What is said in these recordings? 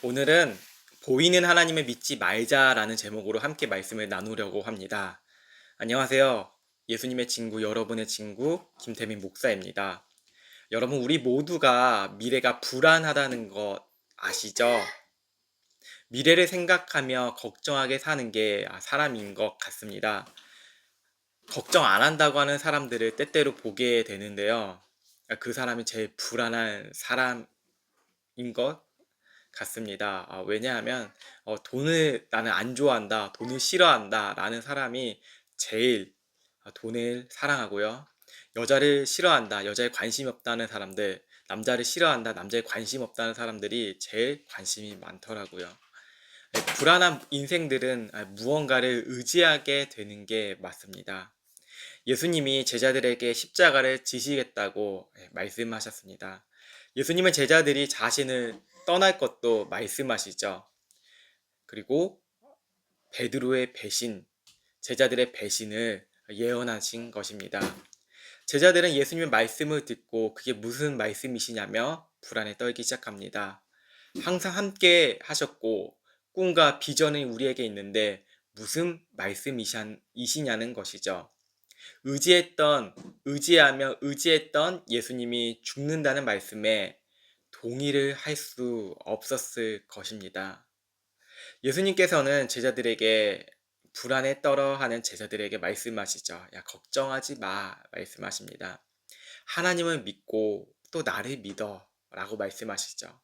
오늘은 보이는 하나님을 믿지 말자라는 제목으로 함께 말씀을 나누려고 합니다. 안녕하세요. 예수님의 친구, 여러분의 친구, 김태민 목사입니다. 여러분, 우리 모두가 미래가 불안하다는 것 아시죠? 미래를 생각하며 걱정하게 사는 게 사람인 것 같습니다. 걱정 안 한다고 하는 사람들을 때때로 보게 되는데요. 그 사람이 제일 불안한 사람인 것 같습니다. 왜냐하면 돈을 나는 안 좋아한다, 돈을 싫어한다 라는 사람이 제일 돈을 사랑하고요. 여자를 싫어한다, 여자에 관심이 없다는 사람들, 남자를 싫어한다, 남자에 관심 없다는 사람들이 제일 관심이 많더라고요. 불안한 인생들은 무언가를 의지하게 되는 게 맞습니다. 예수님이 제자들에게 십자가를 지시겠다고 말씀하셨습니다. 예수님은 제자들이 자신을 떠날 것도 말씀하시죠. 그리고 베드로의 배신, 제자들의 배신을 예언하신 것입니다. 제자들은 예수님의 말씀을 듣고 그게 무슨 말씀이시냐며 불안에 떨기 시작합니다. 항상 함께 하셨고 꿈과 비전이 우리에게 있는데 무슨 말씀이시냐는 것이죠. 의지했던 예수님이 죽는다는 말씀에 동의를 할 수 없었을 것입니다. 예수님께서는 불안에 떨어하는 제자들에게 말씀하시죠. 야, 걱정하지 마. 말씀하십니다. 하나님을 믿고 또 나를 믿어. 라고 말씀하시죠.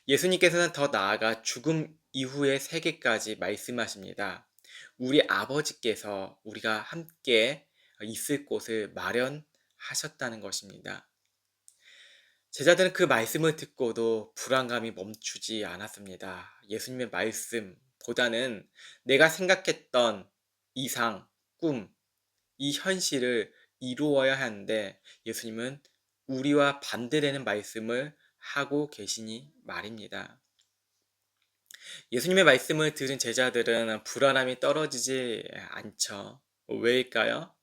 예수님께서는 더 나아가 죽음 이후의 세계까지 말씀하십니다. 우리 아버지께서 우리가 함께 있을 곳을 마련하셨다는 것입니다. 제자들은 그 말씀을 듣고도 불안감이 멈추지 않았습니다. 예수님의 말씀보다는 내가 생각했던 이상, 꿈, 이 현실을 이루어야 하는데 예수님은 우리와 반대되는 말씀을 하고 계시니 말입니다. 예수님의 말씀을 들은 제자들은 불안함이 떨어지지 않죠. 왜일까요?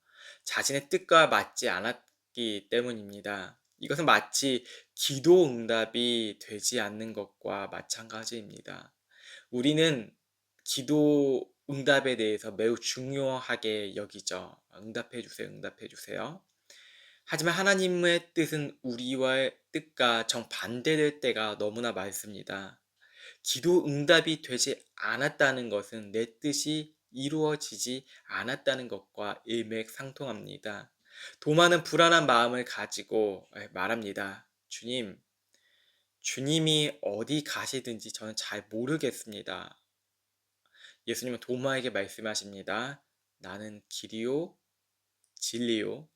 자신의 뜻과 맞지 않았기 때문입니다. 이것은 마치 기도 응답이 되지 않는 것과 마찬가지입니다. 우리는 기도 응답에 대해서 매우 중요하게 여기죠. 응답해 주세요, 응답해 주세요. 하지만 하나님의 뜻은 우리와의 뜻과 정반대될 때가 너무나 많습니다. 기도 응답이 되지 않았다는 것은 내 뜻이 이루어지지 않았다는 것과 일맥상통합니다. 도마는 불안한 마음을 가지고 말합니다. 주님이 어디 가시든지 저는 잘 모르겠습니다. 예수님은 도마에게 말씀하십니다. 나는 길이요, 진리요,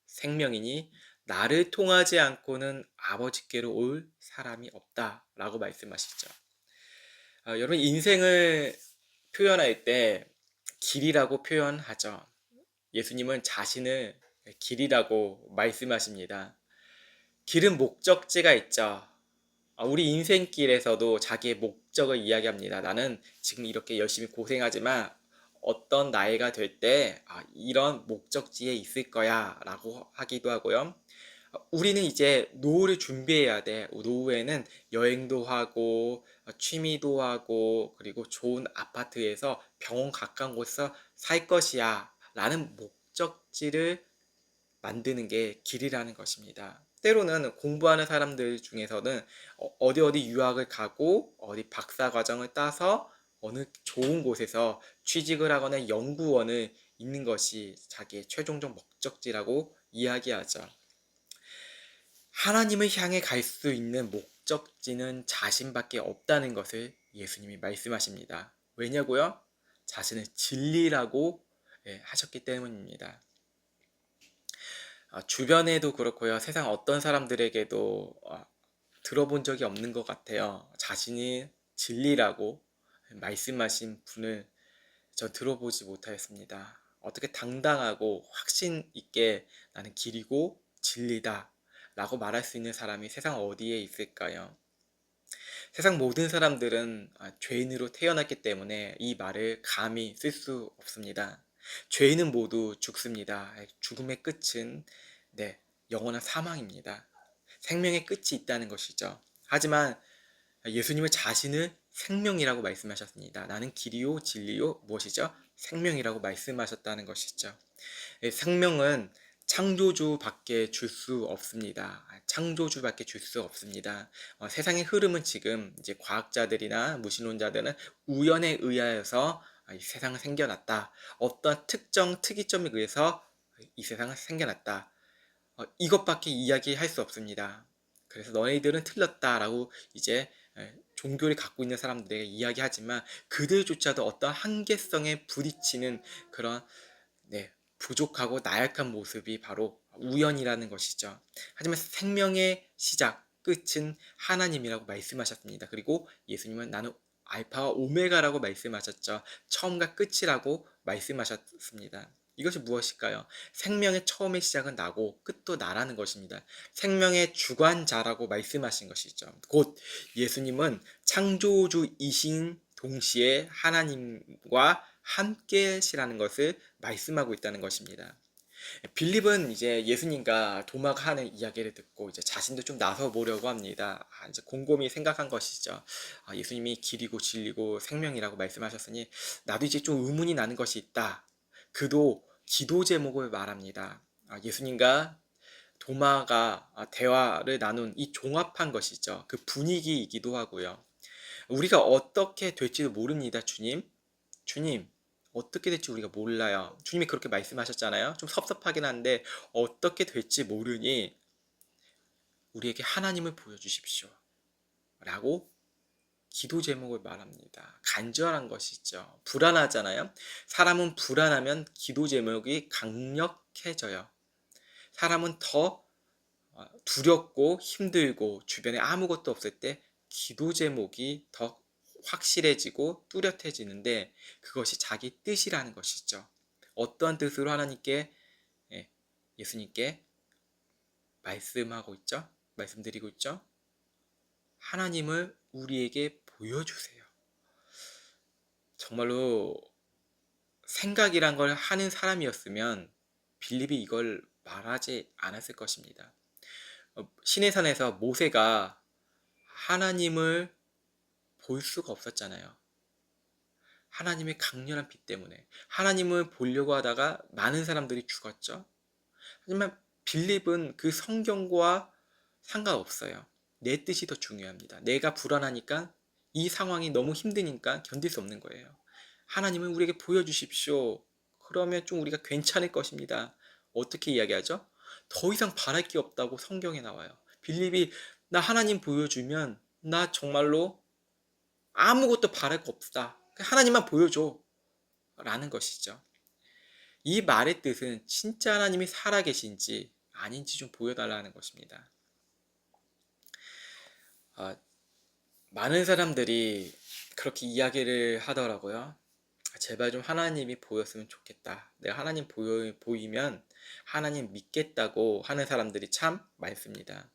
생명이니 나를 통하지 않고는 아버지께로 올 사람이 없다. 라고 말씀하시죠. 여러분, 인생을 표현할 때 길이라고 표현하죠. 예수님은 자신을 길이라고 말씀하십니다. 길은 목적지가 있죠. 우리 인생길에서도 자기의 목적을 이야기합니다. 나는 지금 이렇게 열심히 고생하지만 어떤 나이가 될 때 이런 목적지에 있을 거야 라고 하기도 하고요. 우리는 이제 노후를 준비해야 돼. 노후에는 여행도 하고 취미도 하고 그리고 좋은 아파트에서 병원 가까운 곳에서 살 것이야 라는 목적지를 만드는 게 길이라는 것입니다. 때로는 공부하는 사람들 중에서는 어디 유학을 가고 어디 박사 과정을 따서 어느 좋은 곳에서 취직을 하거나 연구원을 있는 것이 자기의 최종적 목적지라고 이야기하죠. 하나님을 향해 갈 수 있는 목적지는 자신밖에 없다는 것을 예수님이 말씀하십니다. 왜냐고요? 자신을 진리라고 하셨기 때문입니다. 주변에도 그렇고요. 세상 어떤 사람들에게도 들어본 적이 없는 것 같아요. 자신이 진리라고 말씀하신 분을 전 들어보지 못하였습니다. 어떻게 당당하고 확신 있게 나는 길이고 진리다 라고 말할 수 있는 사람이 세상 어디에 있을까요? 세상 모든 사람들은 죄인으로 태어났기 때문에 이 말을 감히 쓸 수 없습니다. 죄인은 모두 죽습니다. 죽음의 끝은 영원한 사망입니다. 생명의 끝이 있다는 것이죠. 하지만 예수님은 자신을 생명이라고 말씀하셨습니다. 나는 길이요 진리요 무엇이죠? 생명이라고 말씀하셨다는 것이죠. 생명은 창조주밖에 줄 수 없습니다. 창조주밖에 줄 수 없습니다. 세상의 흐름은 지금 이제 과학자들이나 무신론자들은 우연에 의하여서 이 세상은 생겨났다. 어떤 특정 특이점에 의해서 이 세상은 생겨났다. 이것밖에 이야기할 수 없습니다. 그래서 너희들은 틀렸다라고 이제 종교를 갖고 있는 사람들에게 이야기하지만 그들조차도 어떤 한계성에 부딪히는 그런 부족하고 나약한 모습이 바로 우연이라는 것이죠. 하지만 생명의 시작, 끝은 하나님이라고 말씀하셨습니다. 그리고 예수님은 나는 알파와 오메가라고 말씀하셨죠. 처음과 끝이라고 말씀하셨습니다. 이것이 무엇일까요? 생명의 처음의 시작은 나고 끝도 나라는 것입니다. 생명의 주관자라고 말씀하신 것이죠. 곧 예수님은 창조주이신 동시에 하나님과 함께시라는 것을 말씀하고 있다는 것입니다. 빌립은 이제 예수님과 도마가 하는 이야기를 듣고 이제 자신도 좀 나서 보려고 합니다. 이제 곰곰이 생각한 것이죠. 예수님이 길이고 진리고 생명이라고 말씀하셨으니 나도 이제 좀 의문이 나는 것이 있다. 그도 기도 제목을 말합니다. 예수님과 도마가 대화를 나눈 이 종합한 것이죠. 그 분위기이기도 하고요. 우리가 어떻게 될지도 모릅니다, 주님. 주님, 어떻게 될지 우리가 몰라요. 주님이 그렇게 말씀하셨잖아요. 좀 섭섭하긴 한데 어떻게 될지 모르니 우리에게 하나님을 보여주십시오. 라고 기도 제목을 말합니다. 간절한 것이죠. 불안하잖아요. 사람은 불안하면 기도 제목이 강력해져요. 사람은 더 두렵고 힘들고 주변에 아무것도 없을 때 기도 제목이 더 확실해지고 뚜렷해지는데 그것이 자기 뜻이라는 것이죠. 어떠한 뜻으로 하나님께 예수님께 말씀하고 있죠? 말씀드리고 있죠? 하나님을 우리에게 보여주세요. 정말로 생각이란 걸 하는 사람이었으면 빌립이 이걸 말하지 않았을 것입니다. 시내산에서 모세가 하나님을 볼 수가 없었잖아요. 하나님의 강렬한 빛 때문에 하나님을 보려고 하다가 많은 사람들이 죽었죠. 하지만 빌립은 그 성경과 상관없어요. 내 뜻이 더 중요합니다. 내가 불안하니까 이 상황이 너무 힘드니까 견딜 수 없는 거예요. 하나님은 우리에게 보여주십시오. 그러면 좀 우리가 괜찮을 것입니다. 어떻게 이야기하죠? 더 이상 바랄 게 없다고 성경에 나와요. 빌립이 나 하나님 보여주면 나 정말로 아무것도 바랄 거 없다. 하나님만 보여줘. 라는 것이죠. 이 말의 뜻은 진짜 하나님이 살아계신지 아닌지 좀 보여달라는 것입니다. 많은 사람들이 그렇게 이야기를 하더라고요. 제발 좀 하나님이 보였으면 좋겠다. 내가 하나님 보이면 하나님 믿겠다고 하는 사람들이 참 많습니다.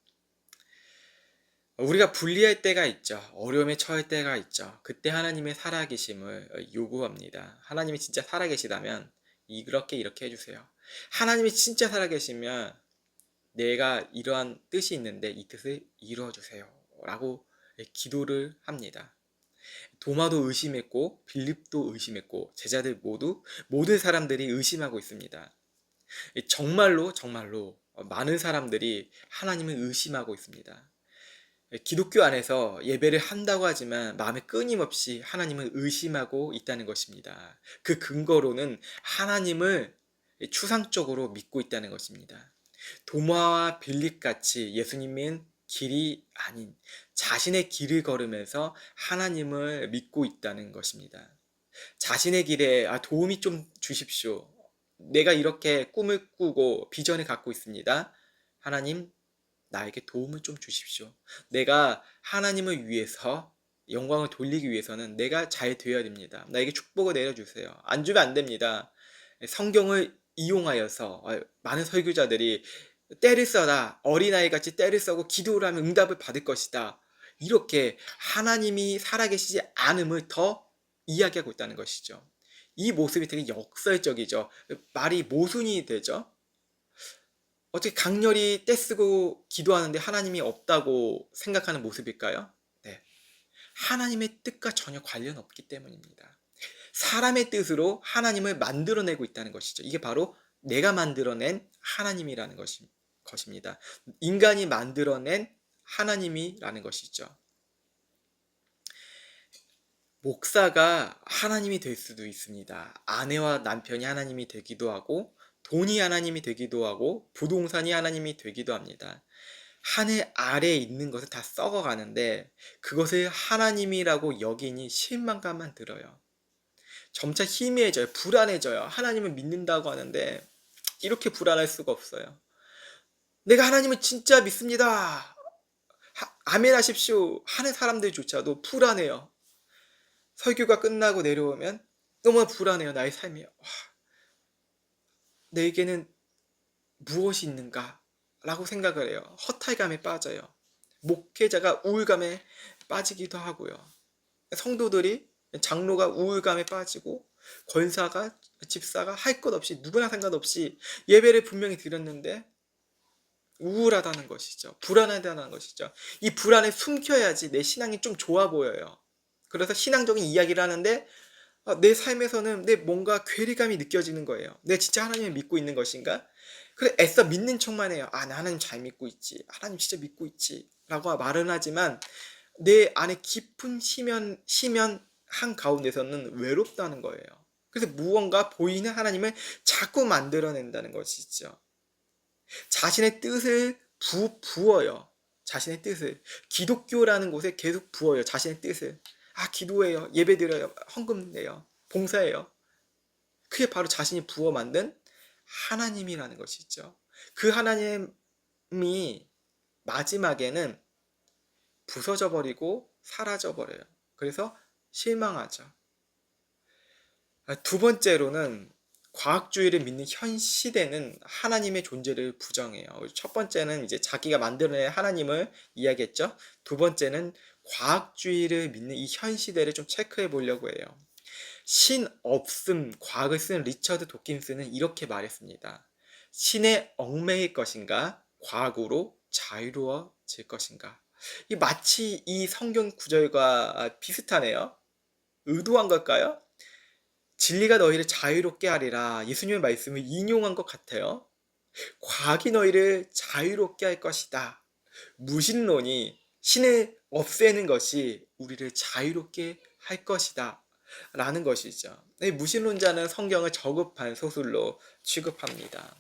우리가 불리할 때가 있죠. 어려움에 처할 때가 있죠. 그때 하나님의 살아계심을 요구합니다. 하나님이 진짜 살아계시다면 이렇게 해주세요. 하나님이 진짜 살아계시면 내가 이러한 뜻이 있는데 이 뜻을 이루어주세요. 라고 기도를 합니다. 도마도 의심했고 빌립도 의심했고 제자들 모든 사람들이 의심하고 있습니다. 정말로 많은 사람들이 하나님을 의심하고 있습니다. 기독교 안에서 예배를 한다고 하지만 마음에 끊임없이 하나님을 의심하고 있다는 것입니다. 그 근거로는 하나님을 추상적으로 믿고 있다는 것입니다. 도마와 빌립같이 예수님은 길이 아닌 자신의 길을 걸으면서 하나님을 믿고 있다는 것입니다. 자신의 길에 도움이 좀 주십시오. 내가 이렇게 꿈을 꾸고 비전을 갖고 있습니다. 하나님, 나에게 도움을 좀 주십시오. 내가 하나님을 위해서 영광을 돌리기 위해서는 내가 잘 되어야 됩니다. 나에게 축복을 내려주세요. 안 주면 안 됩니다. 성경을 이용하여서 많은 설교자들이 때를 써라, 어린아이같이 때를 써고 기도를 하면 응답을 받을 것이다. 이렇게 하나님이 살아계시지 않음을 더 이야기하고 있다는 것이죠. 이 모습이 되게 역설적이죠. 말이 모순이 되죠. 어떻게 강렬히 떼쓰고 기도하는데 하나님이 없다고 생각하는 모습일까요? 네. 하나님의 뜻과 전혀 관련 없기 때문입니다. 사람의 뜻으로 하나님을 만들어내고 있다는 것이죠. 이게 바로 내가 만들어낸 하나님이라는 것입니다. 인간이 만들어낸 하나님이라는 것이죠. 목사가 하나님이 될 수도 있습니다. 아내와 남편이 하나님이 되기도 하고, 돈이 하나님이 되기도 하고, 부동산이 하나님이 되기도 합니다. 하늘 아래에 있는 것은 다 썩어가는데 그것을 하나님이라고 여기니 실망감만 들어요. 점차 희미해져요. 불안해져요. 하나님을 믿는다고 하는데 이렇게 불안할 수가 없어요. 내가 하나님을 진짜 믿습니다. 아멘 하십시오 하는 사람들조차도 불안해요. 설교가 끝나고 내려오면 너무 불안해요. 나의 삶이. 내게는 무엇이 있는가? 라고 생각을 해요. 허탈감에 빠져요. 목회자가 우울감에 빠지기도 하고요. 성도들이, 장로가 우울감에 빠지고, 권사가, 집사가 할 것 없이, 누구나 상관없이 예배를 분명히 드렸는데 우울하다는 것이죠. 불안하다는 것이죠. 이 불안을 숨겨야지 내 신앙이 좀 좋아 보여요. 그래서 신앙적인 이야기를 하는데 내 삶에서는 내 뭔가 괴리감이 느껴지는 거예요. 내가 진짜 하나님을 믿고 있는 것인가? 그래 애써 믿는 척만 해요. 나 하나님 잘 믿고 있지. 하나님 진짜 믿고 있지. 라고 말은 하지만 내 안에 깊은 심연한 가운데서는 외롭다는 거예요. 그래서 무언가 보이는 하나님을 자꾸 만들어낸다는 것이죠. 자신의 뜻을 부어요. 자신의 뜻을. 기독교라는 곳에 계속 부어요. 자신의 뜻을. 기도해요. 예배드려요. 헌금 내요. 봉사해요. 그게 바로 자신이 부어 만든 하나님이라는 것이죠. 그 하나님이 마지막에는 부서져 버리고 사라져 버려요. 그래서 실망하죠. 두 번째로는 과학주의를 믿는 현 시대는 하나님의 존재를 부정해요. 첫 번째는 이제 자기가 만들어낸 하나님을 이야기했죠. 두 번째는 과학주의를 믿는 이 현 시대를 좀 체크해 보려고 해요. 신 없음 과학을 쓰는 리처드 도킨스는 이렇게 말했습니다. 신에 얽매일 것인가 과학으로 자유로워질 것인가. 마치 이 성경 구절과 비슷하네요. 의도한 걸까요? 진리가 너희를 자유롭게 하리라. 예수님의 말씀을 인용한 것 같아요. 과학이 너희를 자유롭게 할 것이다. 무신론이 신을 없애는 것이 우리를 자유롭게 할 것이다. 라는 것이죠. 무신론자는 성경을 저급한 소설로 취급합니다.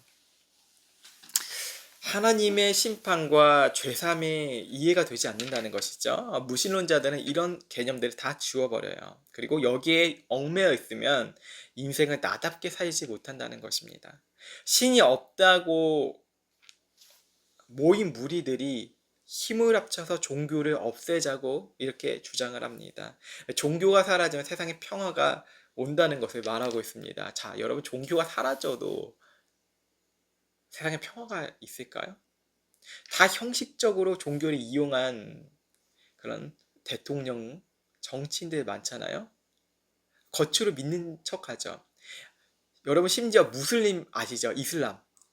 하나님의 심판과 죄삼이 이해가 되지 않는다는 것이죠. 무신론자들은 이런 개념들을 다 지워버려요. 그리고 여기에 얽매여 있으면 인생을 나답게 살지 못한다는 것입니다. 신이 없다고 모인 무리들이 힘을 합쳐서 종교를 없애자고 이렇게 주장을 합니다. 종교가 사라지면 세상에 평화가 온다는 것을 말하고 있습니다. 자, 여러분 종교가 사라져도 세상에 평화가 있을까요? 다 형식적으로 종교를 이용한 그런 대통령, 정치인들 많잖아요. 겉으로 믿는 척하죠. 여러분 심지어 무슬림 아시죠?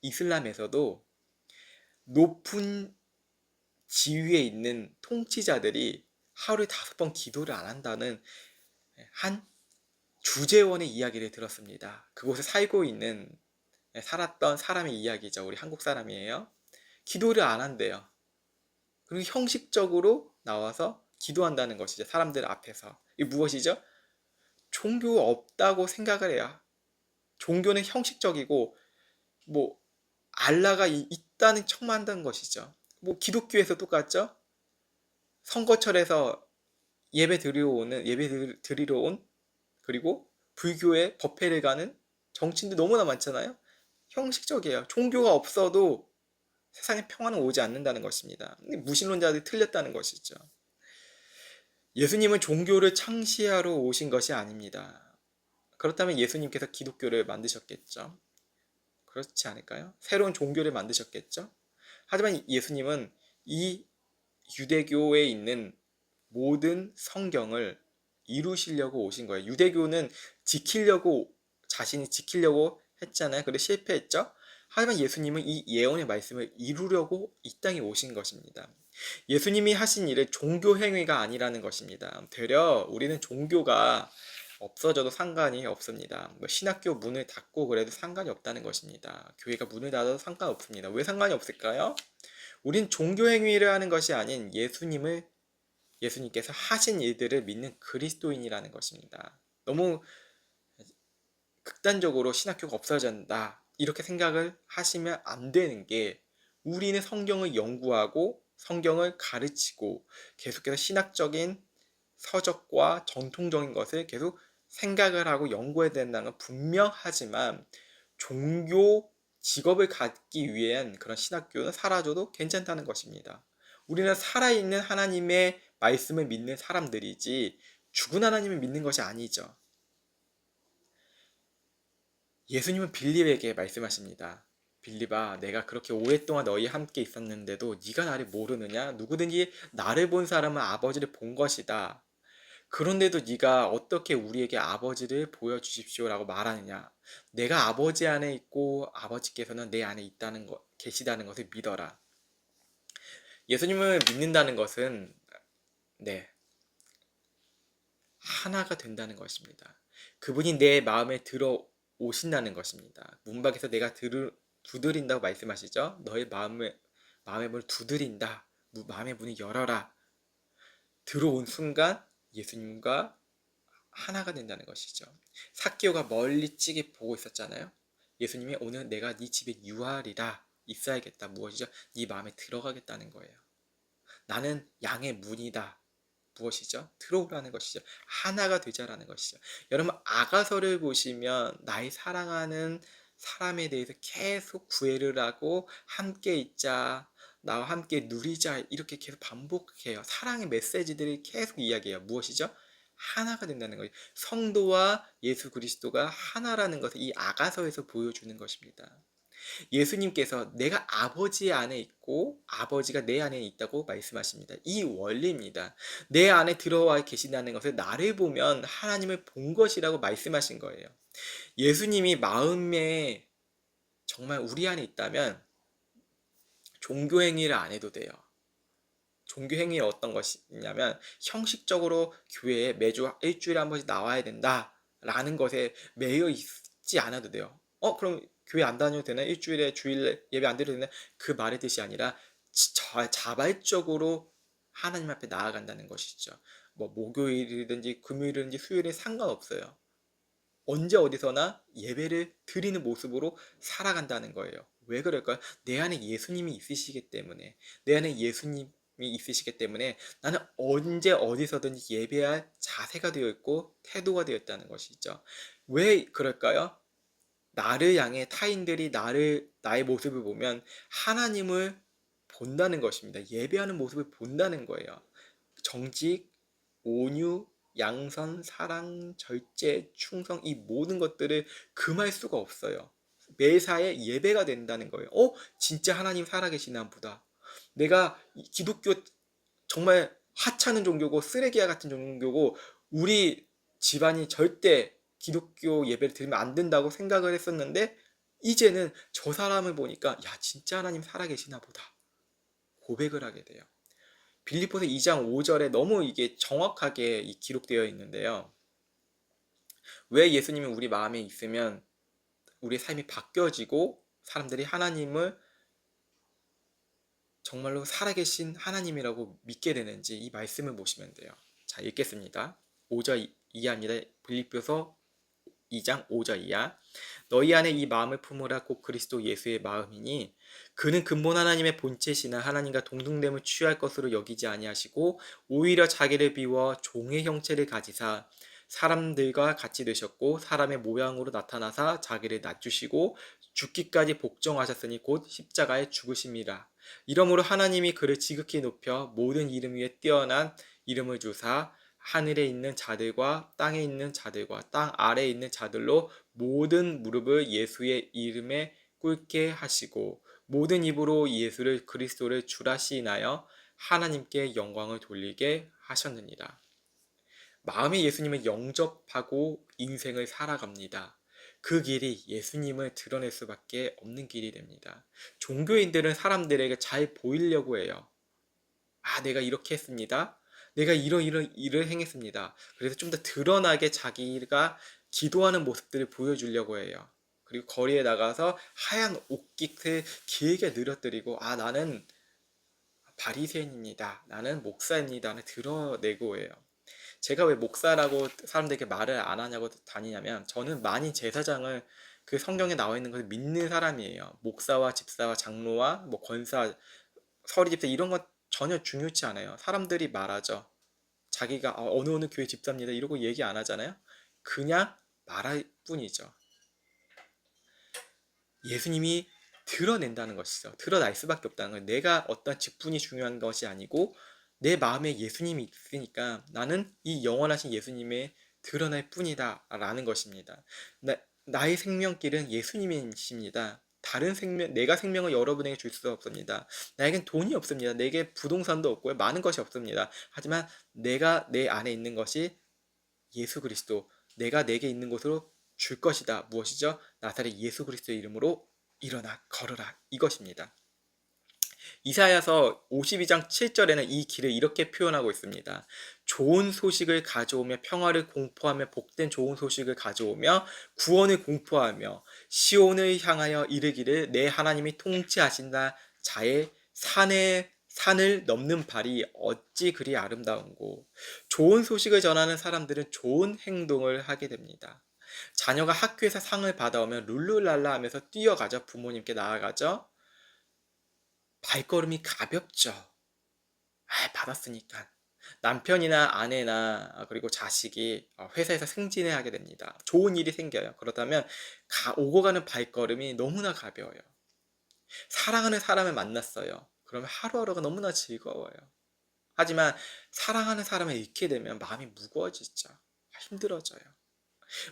이슬람에서도 높은 지위에 있는 통치자들이 하루에 5번 기도를 안 한다는 한 주재원의 이야기를 들었습니다. 그곳에 살았던 사람의 이야기죠. 우리 한국 사람이에요. 기도를 안 한대요. 그리고 형식적으로 나와서 기도한다는 것이죠. 사람들 앞에서. 이게 무엇이죠? 종교 없다고 생각을 해야. 종교는 형식적이고 알라가 있다는 척만 한다는 것이죠. 기독교에서 똑같죠? 선거철에서 예배 드리러 온 그리고 불교의 법회를 가는 정치인들 너무나 많잖아요. 형식적이에요. 종교가 없어도 세상에 평화는 오지 않는다는 것입니다. 무신론자들이 틀렸다는 것이죠. 예수님은 종교를 창시하러 오신 것이 아닙니다. 그렇다면 예수님께서 기독교를 만드셨겠죠. 그렇지 않을까요? 새로운 종교를 만드셨겠죠. 하지만 예수님은 이 유대교에 있는 모든 성경을 이루시려고 오신 거예요. 유대교는 자신이 지키려고 했잖아요. 그런데 실패했죠. 하지만 예수님은 이 예언의 말씀을 이루려고 이 땅에 오신 것입니다. 예수님이 하신 일은 종교 행위가 아니라는 것입니다. 되려 우리는 종교가 없어져도 상관이 없습니다. 뭐 신학교 문을 닫고 그래도 상관이 없다는 것입니다. 교회가 문을 닫아도 상관없습니다. 왜 상관이 없을까요? 우린 종교 행위를 하는 것이 아닌 예수님께서 하신 일들을 믿는 그리스도인이라는 것입니다. 너무 극단적으로 신학교가 없어진다 이렇게 생각을 하시면 안 되는 게, 우리는 성경을 연구하고 성경을 가르치고 계속해서 신학적인 서적과 정통적인 것을 계속 생각을 하고 연구해야 된다는 건 분명하지만, 종교 직업을 갖기 위한 그런 신학교는 사라져도 괜찮다는 것입니다. 우리는 살아있는 하나님의 말씀을 믿는 사람들이지 죽은 하나님을 믿는 것이 아니죠. 예수님은 빌립에게 말씀하십니다. 빌립아, 내가 그렇게 오랫동안 너희 함께 있었는데도 네가 나를 모르느냐? 누구든지 나를 본 사람은 아버지를 본 것이다. 그런데도 네가 어떻게 우리에게 아버지를 보여주십시오라고 말하느냐? 내가 아버지 안에 있고 아버지께서는 내 안에 있다는 것, 계시다는 것을 믿어라. 예수님을 믿는다는 것은 하나가 된다는 것입니다. 그분이 내 마음에 들어오신다는 것입니다. 문 밖에서 내가 두드린다고 말씀하시죠. 너의 마음의 문을 두드린다. 마음의 문을 열어라. 들어온 순간 예수님과 하나가 된다는 것이죠. 삭개오가 멀리 찌게 보고 있었잖아요. 예수님이 오늘 내가 네 집에 유하리라, 있어야겠다. 무엇이죠? 네 마음에 들어가겠다는 거예요. 나는 양의 문이다. 무엇이죠? 들어오라는 것이죠. 하나가 되자라는 것이죠. 여러분, 아가서를 보시면 나의 사랑하는 사람에 대해서 계속 구애를 하고 함께 있자, 나와 함께 누리자, 이렇게 계속 반복해요. 사랑의 메시지들이 계속 이야기해요. 무엇이죠? 하나가 된다는 거예요. 성도와 예수 그리스도가 하나라는 것을 이 아가서에서 보여주는 것입니다. 예수님께서 내가 아버지 안에 있고 아버지가 내 안에 있다고 말씀하십니다. 이 원리입니다. 내 안에 들어와 계신다는 것을 나를 보면 하나님을 본 것이라고 말씀하신 거예요. 예수님이 마음에 정말 우리 안에 있다면 종교 행위를 안 해도 돼요. 종교 행위는 어떤 것이냐면, 형식적으로 교회에 매주 일주일에 한 번씩 나와야 된다라는 것에 매여 있지 않아도 돼요. 그럼 교회 안 다녀도 되나? 일주일에 주일 예배 안 드려도 되나? 그 말의 뜻이 아니라 자발적으로 하나님 앞에 나아간다는 것이죠. 뭐 목요일이든지 금요일이든지 수요일에 상관없어요. 언제 어디서나 예배를 드리는 모습으로 살아간다는 거예요. 왜 그럴까요? 내 안에 예수님이 있으시기 때문에, 내 안에 예수님이 있으시기 때문에 나는 언제 어디서든지 예배할 자세가 되어 있고 태도가 되어 있다는 것이죠. 왜 그럴까요? 나를 향해 타인들이 나의 모습을 보면 하나님을 본다는 것입니다. 예배하는 모습을 본다는 거예요. 정직, 온유, 양선, 사랑, 절제, 충성, 이 모든 것들을 금할 수가 없어요. 매사에 예배가 된다는 거예요. 진짜 하나님 살아계시나 보다. 내가 기독교 정말 하찮은 종교고 쓰레기와 같은 종교고 우리 집안이 절대 기독교 예배를 드리면 안 된다고 생각을 했었는데, 이제는 저 사람을 보니까 야, 진짜 하나님 살아계시나 보다 고백을 하게 돼요. 빌립보서 2장 5절에 너무 이게 정확하게 기록되어 있는데요. 왜 예수님이 우리 마음에 있으면 우리의 삶이 바뀌어지고 사람들이 하나님을 정말로 살아계신 하나님이라고 믿게 되는지 이 말씀을 보시면 돼요. 자, 읽겠습니다. 5절 이하입니다. 빌립보서 2장 5절 이하. 너희 안에 이 마음을 품으라. 곧 그리스도 예수의 마음이니 그는 근본 하나님의 본체시나 하나님과 동등됨을 취할 것으로 여기지 아니하시고 오히려 자기를 비워 종의 형체를 가지사 사람들과 같이 되셨고 사람의 모양으로 나타나사 자기를 낮추시고 죽기까지 복종하셨으니 곧 십자가에 죽으심이라. 이러므로 하나님이 그를 지극히 높여 모든 이름 위에 뛰어난 이름을 주사 하늘에 있는 자들과 땅에 있는 자들과 땅 아래에 있는 자들로 모든 무릎을 예수의 이름에 꿇게 하시고 모든 입으로 예수를 그리스도를 주라 시인하여 하나님께 영광을 돌리게 하셨느니라. 마음의 예수님을 영접하고 인생을 살아갑니다. 그 길이 예수님을 드러낼 수밖에 없는 길이 됩니다. 종교인들은 사람들에게 잘 보이려고 해요. 아, 내가 이렇게 했습니다. 내가 이런 일을 행했습니다. 그래서 좀 더 드러나게 자기가 기도하는 모습들을 보여주려고 해요. 그리고 거리에 나가서 하얀 옷깃을 길게 늘어뜨리고, 아, 나는 바리새인입니다. 나는 목사입니다를 드러내고 해요. 제가 왜 목사라고 사람들에게 말을 안 하냐고 다니냐면, 저는 만인 제사장을 그 성경에 나와 있는 것을 믿는 사람이에요. 목사와 집사와 장로와 뭐 권사, 서리 집사 이런 건 전혀 중요치 않아요. 사람들이 말하죠. 자기가 어느 교회 집사입니다 이러고 얘기 안 하잖아요. 그냥 말할 뿐이죠. 예수님이 드러낸다는 것이죠. 드러날 수밖에 없다는 거예요. 내가 어떤 직분이 중요한 것이 아니고 내 마음에 예수님이 있으니까 나는 이 영원하신 예수님의 드러날 뿐이다 라는 것입니다. 나의 생명길은 예수님이십니다. 다른 생명, 내가 생명을 여러분에게 줄 수 없습니다. 나에겐 돈이 없습니다. 내게 부동산도 없고요. 많은 것이 없습니다. 하지만 내가 내 안에 있는 것이 예수 그리스도, 내가 내게 있는 곳으로 줄 것이다. 무엇이죠? 나사렛 예수 그리스도의 이름으로 일어나 걸어라. 이것입니다. 이사야서 52장 7절에는 이 길을 이렇게 표현하고 있습니다. 좋은 소식을 가져오며 평화를 공포하며 복된 좋은 소식을 가져오며 구원을 공포하며 시온을 향하여 이르기를 내 하나님이 통치하신다. 자의 산을 넘는 발이 어찌 그리 아름다운고. 좋은 소식을 전하는 사람들은 좋은 행동을 하게 됩니다. 자녀가 학교에서 상을 받아오면 룰루랄라 하면서 뛰어가죠. 부모님께 나아가죠. 발걸음이 가볍죠. 받았으니까. 남편이나 아내나 그리고 자식이 회사에서 승진을 하게 됩니다. 좋은 일이 생겨요. 그렇다면 오고 가는 발걸음이 너무나 가벼워요. 사랑하는 사람을 만났어요. 그러면 하루하루가 너무나 즐거워요. 하지만 사랑하는 사람을 잃게 되면 마음이 무거워지죠. 힘들어져요.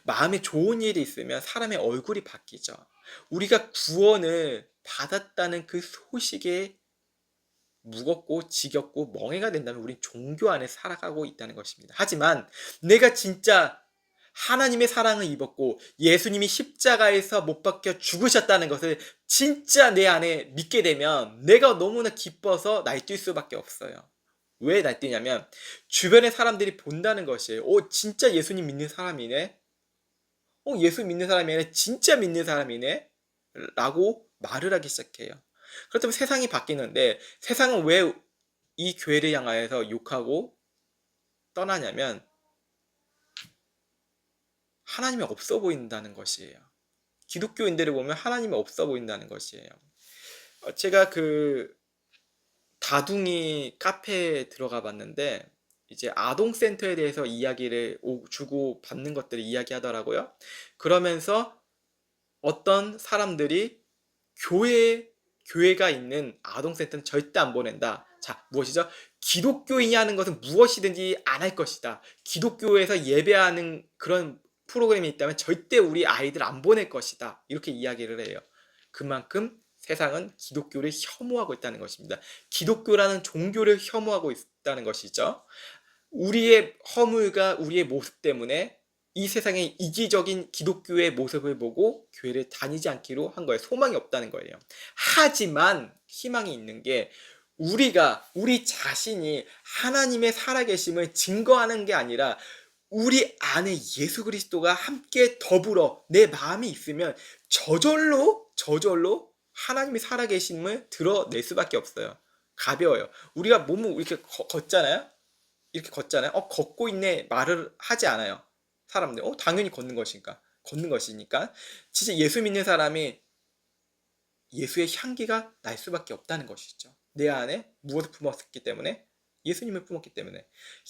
마음에 좋은 일이 있으면 사람의 얼굴이 바뀌죠. 우리가 구원을 받았다는 그 소식에 무겁고 지겹고 멍해가 된다면 우린 종교 안에 살아가고 있다는 것입니다. 하지만 내가 진짜 하나님의 사랑을 입었고 예수님이 십자가에서 못 박혀 죽으셨다는 것을 진짜 내 안에 믿게 되면 내가 너무나 기뻐서 날뛸 수밖에 없어요. 왜 날뛰냐면 주변의 사람들이 본다는 것이에요. 진짜 예수님 믿는 사람이네. 예수 믿는 사람이 아니라 진짜 믿는 사람이네. 라고 말을 하기 시작해요. 그렇다면 세상이 바뀌는데 세상은 왜 이 교회를 향하여서 욕하고 떠나냐면 하나님이 없어 보인다는 것이에요. 기독교인들을 보면 하나님이 없어 보인다는 것이에요. 제가 그 다둥이 카페에 들어가 봤는데 이제 아동센터에 대해서 이야기를 주고 받는 것들을 이야기하더라고요. 그러면서 어떤 사람들이 교회가 있는 아동센터는 절대 안 보낸다. 자, 무엇이죠? 기독교인이 하는 것은 무엇이든지 안 할 것이다. 기독교에서 예배하는 그런 프로그램이 있다면 절대 우리 아이들 안 보낼 것이다. 이렇게 이야기를 해요. 그만큼 세상은 기독교를 혐오하고 있다는 것입니다. 기독교라는 종교를 혐오하고 있다는 것이죠. 우리의 허물과 우리의 모습 때문에 이 세상의 이기적인 기독교의 모습을 보고 교회를 다니지 않기로 한 거예요. 소망이 없다는 거예요. 하지만 희망이 있는 게 우리 자신이 하나님의 살아계심을 증거하는 게 아니라 우리 안에 예수 그리스도가 함께 더불어 내 마음이 있으면 저절로 하나님이 살아계심을 드러낼 수밖에 없어요. 가벼워요. 우리가 몸을 이렇게 걷잖아요. 이렇게 걷잖아요. 걷고 있네 말을 하지 않아요. 사람들. 당연히 걷는 것이니까. 진짜 예수 믿는 사람이 예수의 향기가 날 수밖에 없다는 것이죠. 내 안에 무엇을 품었기 때문에? 예수님을 품었기 때문에.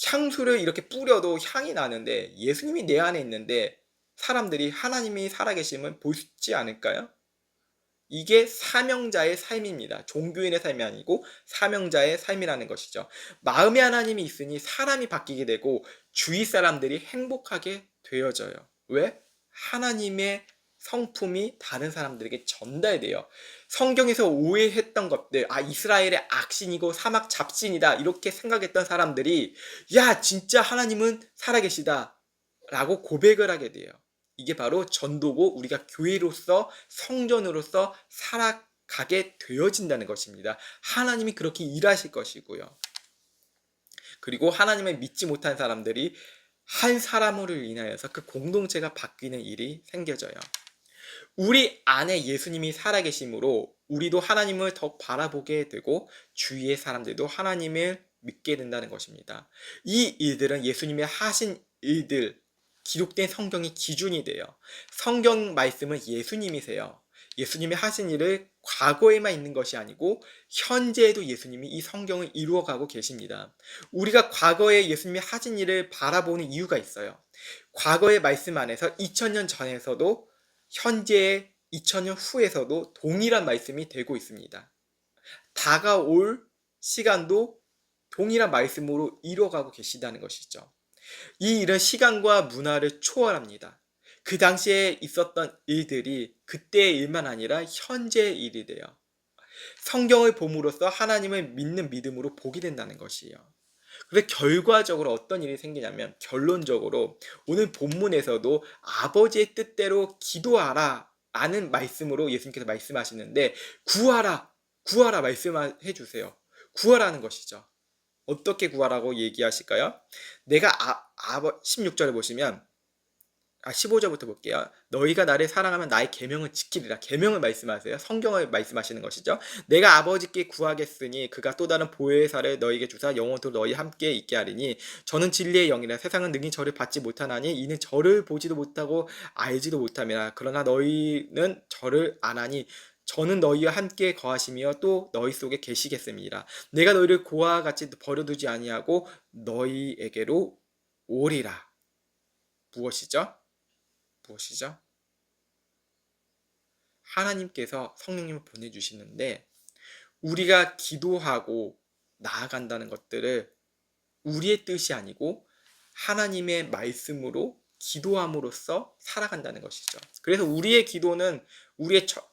향수를 이렇게 뿌려도 향이 나는데 예수님이 내 안에 있는데 사람들이 하나님이 살아계심을 보지 않을까요? 이게 사명자의 삶입니다. 종교인의 삶이 아니고 사명자의 삶이라는 것이죠. 마음의 하나님이 있으니 사람이 바뀌게 되고 주위 사람들이 행복하게 되어져요. 왜? 하나님의 성품이 다른 사람들에게 전달돼요. 성경에서 오해했던 것들, 이스라엘의 악신이고 사막 잡신이다 이렇게 생각했던 사람들이 야 진짜 하나님은 살아계시다 라고 고백을 하게 돼요. 이게 바로 전도고 우리가 교회로서 성전으로서 살아가게 되어진다는 것입니다. 하나님이 그렇게 일하실 것이고요. 그리고 하나님을 믿지 못한 사람들이 한 사람으로 인하여서 그 공동체가 바뀌는 일이 생겨져요. 우리 안에 예수님이 살아계심으로 우리도 하나님을 더 바라보게 되고 주위의 사람들도 하나님을 믿게 된다는 것입니다. 이 일들은 예수님의 하신 일들, 기록된 성경이 기준이 돼요. 성경 말씀은 예수님이세요. 예수님이 하신 일을 과거에만 있는 것이 아니고 현재에도 예수님이 이 성경을 이루어가고 계십니다. 우리가 과거에 예수님이 하신 일을 바라보는 이유가 있어요. 과거의 말씀 안에서 2000년 전에서도 현재의 2000년 후에서도 동일한 말씀이 되고 있습니다. 다가올 시간도 동일한 말씀으로 이뤄가고 계시다는 것이죠. 이 일은 시간과 문화를 초월합니다. 그 당시에 있었던 일들이 그때의 일만 아니라 현재의 일이 돼요. 성경을 봄으로써 하나님을 믿는 믿음으로 보게 된다는 것이에요. 그래서 결과적으로 어떤 일이 생기냐면 결론적으로 오늘 본문에서도 아버지의 뜻대로 기도하라 라는 말씀으로 예수님께서 말씀하시는데 구하라 구하라 말씀해 주세요. 구하라는 것이죠. 어떻게 구하라고 얘기하실까요? 내가 16절에 보시면 15절부터 볼게요. 너희가 나를 사랑하면 나의 계명을 지키리라. 계명을 말씀하세요. 성경을 말씀하시는 것이죠. 내가 아버지께 구하겠으니 그가 또 다른 보혜의 살을 너희에게 주사 영원토록 너희 함께 있게 하리니 저는 진리의 영이라. 세상은 능히 저를 받지 못하나니 이는 저를 보지도 못하고 알지도 못함이라. 그러나 너희는 저를 아나니 저는 너희와 함께 거하시며 또 너희 속에 계시겠습니다. 내가 너희를 고아와 같이 버려두지 아니하고 너희에게로 오리라. 무엇이죠? 무엇이죠? 하나님께서 성령님을 보내주시는데 우리가 기도하고 나아간다는 것들을 우리의 뜻이 아니고 하나님의 말씀으로 기도함으로써 살아간다는 것이죠. 그래서 우리의 기도는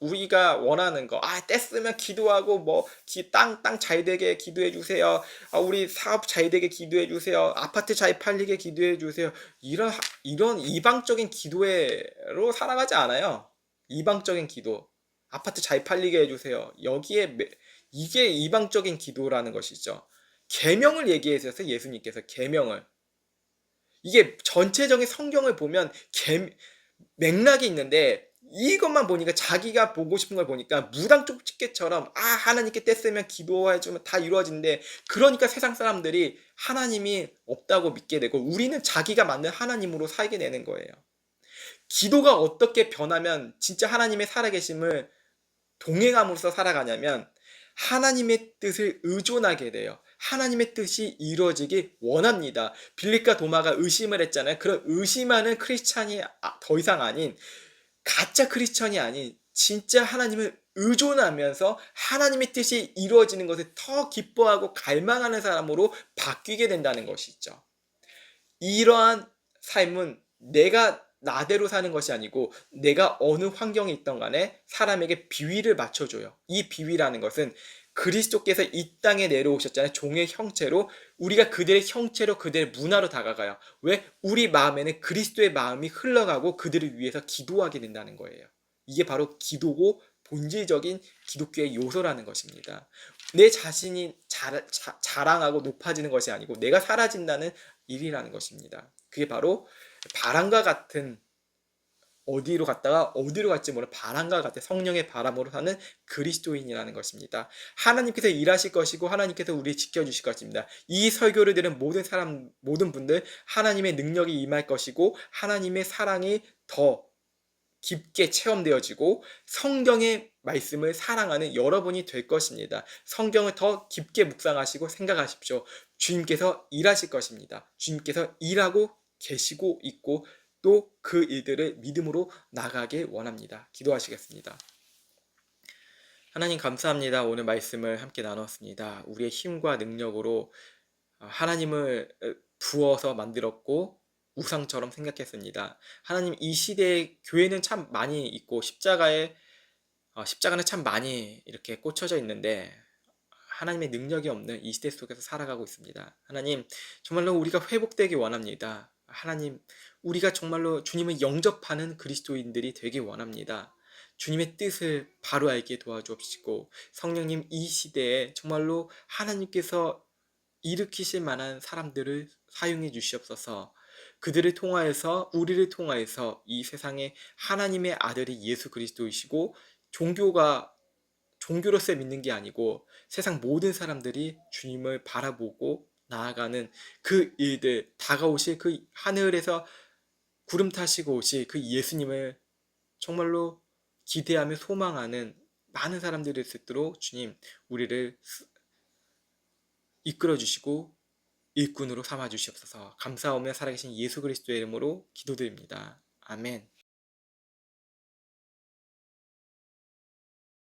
우리가 원하는 거, 뗐으면 기도하고 땅 잘 되게 기도해 주세요. 우리 사업 잘 되게 기도해 주세요. 아파트 잘 팔리게 기도해 주세요. 이런 이방적인 기도로 살아가지 않아요. 이방적인 기도, 아파트 잘 팔리게 해주세요. 이게 이방적인 기도라는 것이죠. 계명을 얘기해서 예수님께서 계명을 이게 전체적인 성경을 보면 맥락이 있는데 이것만 보니까 자기가 보고 싶은 걸 보니까 무당 쪽집게처럼 하나님께 뗐으면 기도해주면 다 이루어진대. 그러니까 세상 사람들이 하나님이 없다고 믿게 되고 우리는 자기가 만든 하나님으로 살게 되는 거예요. 기도가 어떻게 변하면 진짜 하나님의 살아계심을 동행함으로써 살아가냐면 하나님의 뜻을 의존하게 돼요. 하나님의 뜻이 이루어지기 원합니다. 빌립과 도마가 의심을 했잖아요. 그런 의심하는 크리스찬이 더 이상 아닌 가짜 크리스찬이 아닌 진짜 하나님을 의존하면서 하나님의 뜻이 이루어지는 것을 더 기뻐하고 갈망하는 사람으로 바뀌게 된다는 것이죠. 이러한 삶은 내가 나대로 사는 것이 아니고 내가 어느 환경에 있던 간에 사람에게 비위를 맞춰줘요. 이 비위라는 것은 그리스도께서 이 땅에 내려오셨잖아요. 종의 형체로. 우리가 그들의 형체로 그들의 문화로 다가가요. 왜? 우리 마음에는 그리스도의 마음이 흘러가고 그들을 위해서 기도하게 된다는 거예요. 이게 바로 기도고 본질적인 기독교의 요소라는 것입니다. 내 자신이 자랑하고 높아지는 것이 아니고 내가 사라진다는 일이라는 것입니다. 그게 바로 바람과 같은 어디로 갔다가 어디로 갈지 모르는 바람과 같은 성령의 바람으로 사는 그리스도인이라는 것입니다. 하나님께서 일하실 것이고 하나님께서 우리를 지켜주실 것입니다. 이 설교를 들은 모든 분들 하나님의 능력이 임할 것이고 하나님의 사랑이 더 깊게 체험되어지고 성경의 말씀을 사랑하는 여러분이 될 것입니다. 성경을 더 깊게 묵상하시고 생각하십시오. 주님께서 일하실 것입니다. 주님께서 일하고 계시고 있고 또 그 일들을 믿음으로 나가길 원합니다. 기도하시겠습니다. 하나님 감사합니다. 오늘 말씀을 함께 나눴습니다. 우리의 힘과 능력으로 하나님을 부어서 만들었고 우상처럼 생각했습니다. 하나님 이 시대에 교회는 참 많이 있고 십자가는 참 많이 이렇게 꽂혀져 있는데 하나님의 능력이 없는 이 시대 속에서 살아가고 있습니다. 하나님 정말로 우리가 회복되기 원합니다. 하나님 우리가 정말로 주님을 영접하는 그리스도인들이 되기 원합니다. 주님의 뜻을 바로 알게 도와주옵시고 성령님 이 시대에 정말로 하나님께서 일으키실 만한 사람들을 사용해 주시옵소서. 그들을 통하여서 우리를 통하여서 이 세상에 하나님의 아들이 예수 그리스도이시고 종교로서 믿는 게 아니고 세상 모든 사람들이 주님을 바라보고 나아가는 그 일들, 다가오실 그 하늘에서 구름 타시고 오실 그 예수님을 정말로 기대하며 소망하는 많은 사람들이 될 수 있도록 주님 우리를 이끌어 주시고 일꾼으로 삼아 주시옵소서. 감사하며 살아계신 예수 그리스도의 이름으로 기도드립니다. 아멘.